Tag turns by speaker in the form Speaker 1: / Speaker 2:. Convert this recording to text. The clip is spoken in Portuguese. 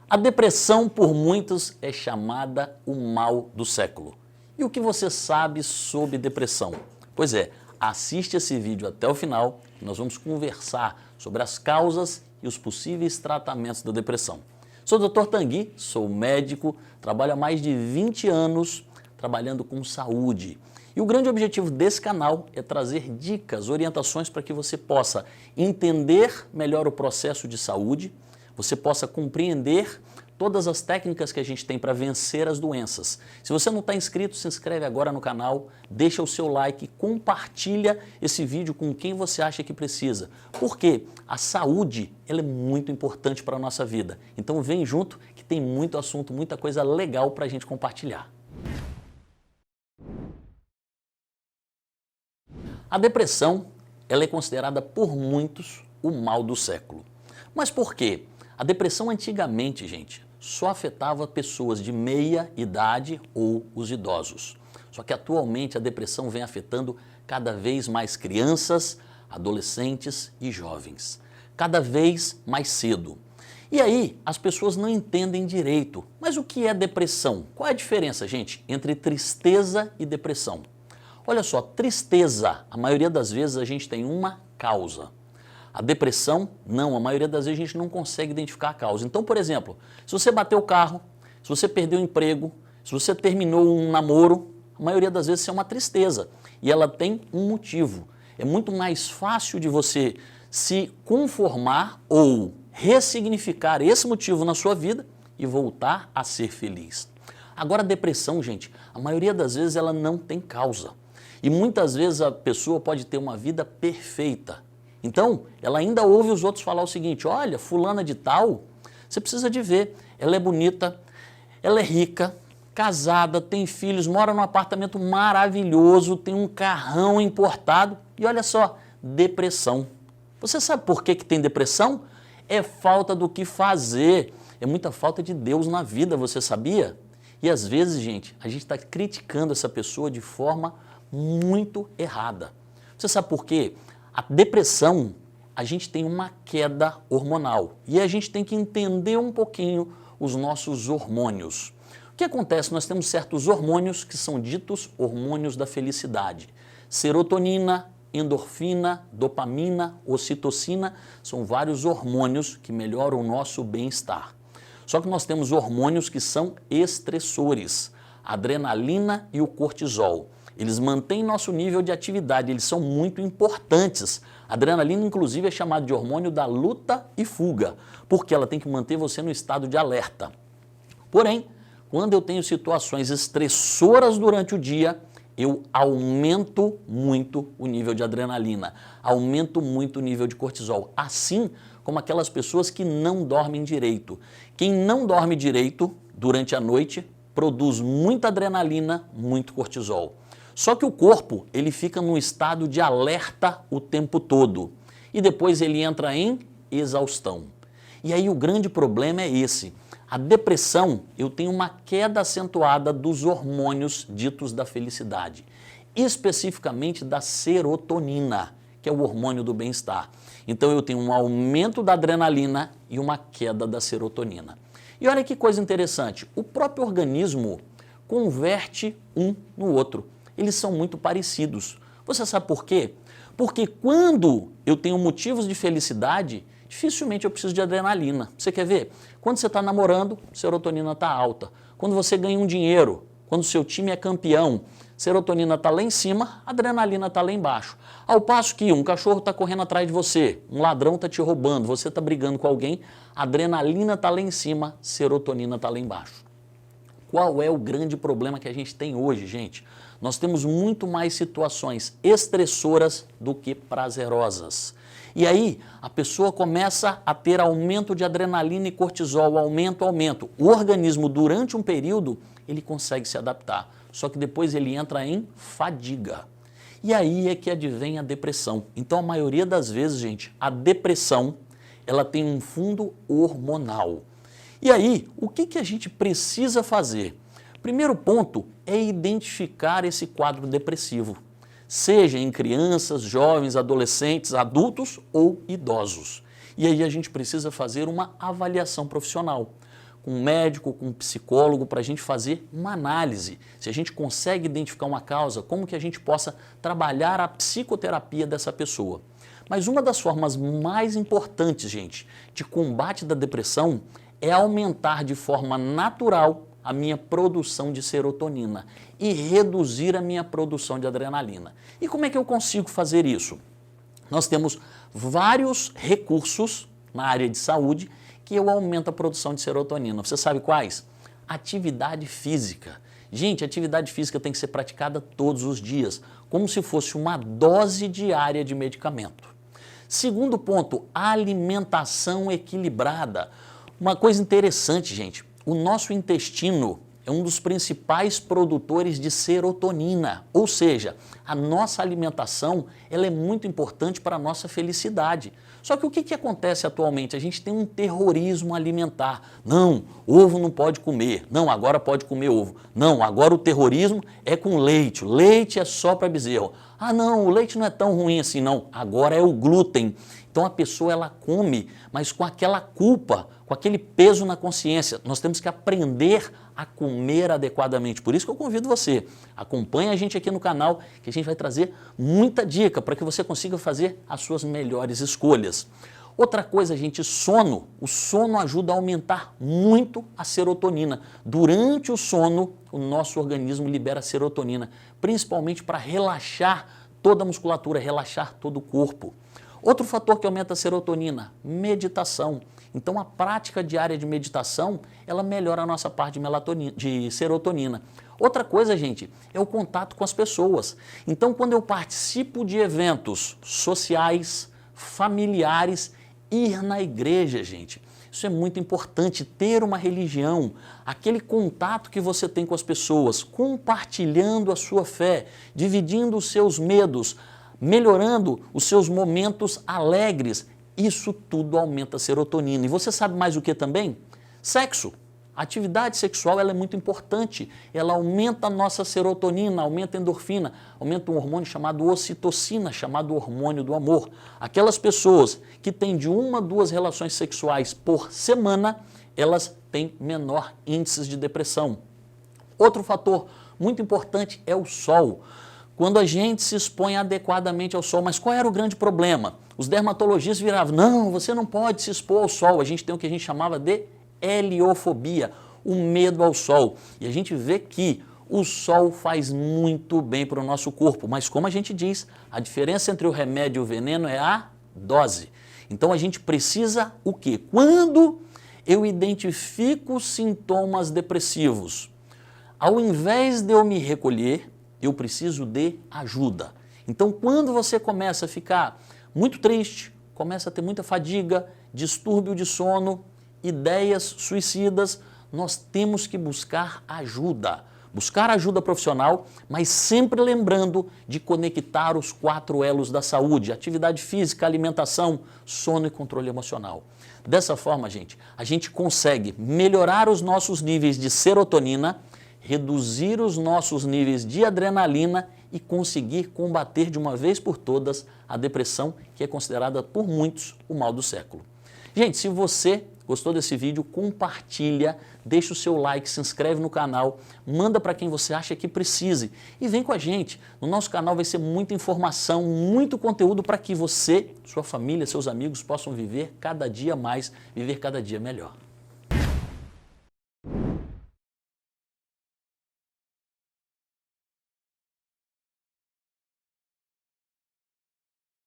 Speaker 1: A depressão, por muitos, é chamada o mal do século. E o que você sabe sobre depressão? Pois é, assiste esse vídeo até o final, que nós vamos conversar sobre as causas e os possíveis tratamentos da depressão. Sou o Dr. Tanguy, sou médico, trabalho há mais de 20 anos trabalhando com saúde. E o grande objetivo desse canal é trazer dicas, orientações para que você possa entender melhor o processo de saúde, você possa compreender todas as técnicas que a gente tem para vencer as doenças. Se você não está inscrito, se inscreve agora no canal, deixa o seu like, compartilha esse vídeo com quem você acha que precisa. Porque a saúde ela é muito importante para a nossa vida. Então vem junto que tem muito assunto, muita coisa legal para a gente compartilhar. A depressão ela é considerada por muitos o mal do século. Mas por quê? A depressão antigamente, gente, só afetava pessoas de meia idade ou os idosos. Só que atualmente a depressão vem afetando cada vez mais crianças, adolescentes e jovens. Cada vez mais cedo. E aí as pessoas não entendem direito. Mas o que é depressão? Qual é a diferença, gente, entre tristeza e depressão? Olha só, tristeza, a maioria das vezes a gente tem uma causa. A depressão, não, a maioria das vezes a gente não consegue identificar a causa. Então, por exemplo, se você bateu o carro, se você perdeu o emprego, se você terminou um namoro, a maioria das vezes isso é uma tristeza. E ela tem um motivo. É muito mais fácil de você se conformar ou ressignificar esse motivo na sua vida e voltar a ser feliz. Agora, a depressão, gente, a maioria das vezes ela não tem causa. E muitas vezes a pessoa pode ter uma vida perfeita. Então, ela ainda ouve os outros falar o seguinte, olha, fulana de tal, você precisa de ver, ela é bonita, ela é rica, casada, tem filhos, mora num apartamento maravilhoso, tem um carrão importado e olha só, depressão. Você sabe por que tem depressão? É falta do que fazer, é muita falta de Deus na vida, você sabia? E às vezes, gente, a gente está criticando essa pessoa de forma muito errada. Você sabe por quê? A depressão, a gente tem uma queda hormonal e a gente tem que entender um pouquinho os nossos hormônios. O que acontece? Nós temos certos hormônios que são ditos hormônios da felicidade. Serotonina, endorfina, dopamina, ocitocina, são vários hormônios que melhoram o nosso bem-estar. Só que nós temos hormônios que são estressores, a adrenalina e o cortisol. Eles mantêm nosso nível de atividade, eles são muito importantes. A adrenalina, inclusive, é chamada de hormônio da luta e fuga, porque ela tem que manter você no estado de alerta. Porém, quando eu tenho situações estressoras durante o dia, eu aumento muito o nível de adrenalina, aumento muito o nível de cortisol, assim como aquelas pessoas que não dormem direito. Quem não dorme direito durante a noite produz muita adrenalina, muito cortisol. Só que o corpo, ele fica num estado de alerta o tempo todo e depois ele entra em exaustão. E aí o grande problema é esse. A depressão, eu tenho uma queda acentuada dos hormônios ditos da felicidade, especificamente da serotonina, que é o hormônio do bem-estar. Então eu tenho um aumento da adrenalina e uma queda da serotonina. E olha que coisa interessante, o próprio organismo converte um no outro. Eles são muito parecidos. Você sabe por quê? Porque quando eu tenho motivos de felicidade, dificilmente eu preciso de adrenalina. Você quer ver? Quando você está namorando, serotonina está alta. Quando você ganha um dinheiro, quando o seu time é campeão, serotonina está lá em cima, adrenalina está lá embaixo. Ao passo que um cachorro está correndo atrás de você, um ladrão está te roubando, você está brigando com alguém, adrenalina está lá em cima, serotonina está lá embaixo. Qual é o grande problema que a gente tem hoje, gente? Nós temos muito mais situações estressoras do que prazerosas. E aí a pessoa começa a ter aumento de adrenalina e cortisol, aumento. O organismo, durante um período, ele consegue se adaptar. Só que depois ele entra em fadiga. E aí é que advém a depressão. Então, a maioria das vezes, gente, a depressão, ela tem um fundo hormonal. E aí, o que a gente precisa fazer? Primeiro ponto é identificar esse quadro depressivo, seja em crianças, jovens, adolescentes, adultos ou idosos. E aí a gente precisa fazer uma avaliação profissional. com um médico, com um psicólogo, para a gente fazer uma análise. Se a gente consegue identificar uma causa, como que a gente possa trabalhar a psicoterapia dessa pessoa. Mas uma das formas mais importantes, gente, de combate da depressão é aumentar de forma natural a minha produção de serotonina e reduzir a minha produção de adrenalina. E como é que eu consigo fazer isso? Nós temos vários recursos na área de saúde que eu aumento a produção de serotonina. Você sabe quais? Atividade física. Gente, atividade física tem que ser praticada todos os dias, como se fosse uma dose diária de medicamento. Segundo ponto, alimentação equilibrada. Uma coisa interessante, gente, o nosso intestino é um dos principais produtores de serotonina, ou seja, a nossa alimentação ela é muito importante para a nossa felicidade. Só que o que acontece atualmente? A gente tem um terrorismo alimentar. Não, ovo não pode comer. Não, agora pode comer ovo. Não, agora o terrorismo é com leite. O leite é só para bezerro. Ah, não, o leite não é tão ruim assim, não. Agora é o glúten. Então a pessoa ela come, mas com aquela culpa, com aquele peso na consciência. Nós temos que aprender a comer adequadamente. Por isso que eu convido você, acompanhe a gente aqui no canal, que a gente vai trazer muita dica para que você consiga fazer as suas melhores escolhas. Outra coisa, gente, sono. O sono ajuda a aumentar muito a serotonina. Durante o sono, o nosso organismo libera serotonina, principalmente para relaxar toda a musculatura, relaxar todo o corpo. Outro fator que aumenta a serotonina, meditação. Então, a prática diária de meditação, ela melhora a nossa parte de serotonina. Outra coisa, gente, é o contato com as pessoas. Então, quando eu participo de eventos sociais, familiares, ir na igreja, gente, isso é muito importante, ter uma religião, aquele contato que você tem com as pessoas, compartilhando a sua fé, dividindo os seus medos, melhorando os seus momentos alegres, isso tudo aumenta a serotonina. E você sabe mais o que também? Sexo. A atividade sexual ela é muito importante, ela aumenta a nossa serotonina, aumenta a endorfina, aumenta um hormônio chamado ocitocina, chamado hormônio do amor. Aquelas pessoas que têm de 1 a 2 relações sexuais por semana, elas têm menor índice de depressão. Outro fator muito importante é o sol. Quando a gente se expõe adequadamente ao sol, mas qual era o grande problema? Os dermatologistas viravam, não, você não pode se expor ao sol, a gente tem o que a gente chamava de heliofobia, o medo ao sol. E a gente vê que o sol faz muito bem para o nosso corpo, mas como a gente diz, a diferença entre o remédio e o veneno é a dose. Então a gente precisa o quê? Quando eu identifico sintomas depressivos, ao invés de eu me recolher, eu preciso de ajuda. Então quando você começa a ficar muito triste, começa a ter muita fadiga, distúrbio de sono, ideias suicidas, nós temos que buscar ajuda. Buscar ajuda profissional, mas sempre lembrando de conectar os 4 elos da saúde, atividade física, alimentação, sono e controle emocional. Dessa forma, gente, a gente consegue melhorar os nossos níveis de serotonina, reduzir os nossos níveis de adrenalina e conseguir combater de uma vez por todas a depressão, que é considerada por muitos o mal do século. Gente, se você gostou desse vídeo, compartilha, deixa o seu like, se inscreve no canal, manda para quem você acha que precise e vem com a gente. No nosso canal vai ser muita informação, muito conteúdo para que você, sua família, seus amigos possam viver cada dia mais, viver cada dia melhor.